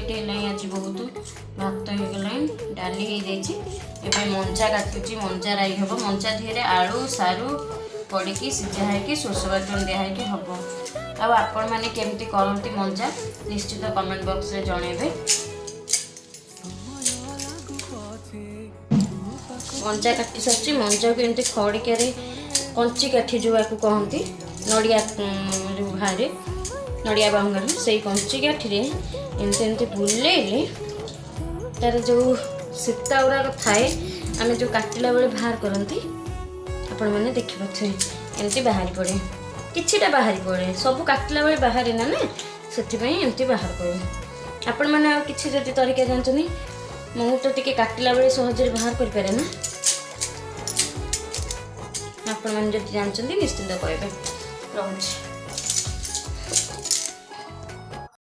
Late है आज बहुत भात हो गला डाली हो जाए मंजा काटुची मंजा राई हम मंजा धीरे आलू सारू पड़ी सीझा है सोर्स बाटन दिखाई हम आपण मैंने केमती करती मंजा निश्चित कमेंट बॉक्स रे जनइबे। मंजा काटी सारी मंजा को एमती खड़िकार कंची काठी जो कहती नड़िया जो बाहर नड़िया बांगर से कंची काठी एमती एमती बुलेले तार जो सीता गुड़ाक थाए आम जो काटिला बेले बाहर करती आपण मैंने देखिपे एमती बाहरी पड़े किछिटा बाहरी पड़े सब काटिला बेले बाहर ना ना से एमती बाहर पड़े। आपण मैंने आ किसी जदि तरीका जानते मु तो टिके काटिला बेले सहज बाहर कर पारे ना आपण मैंने जदि जानते निश्चिंत कहबे। रहुछि।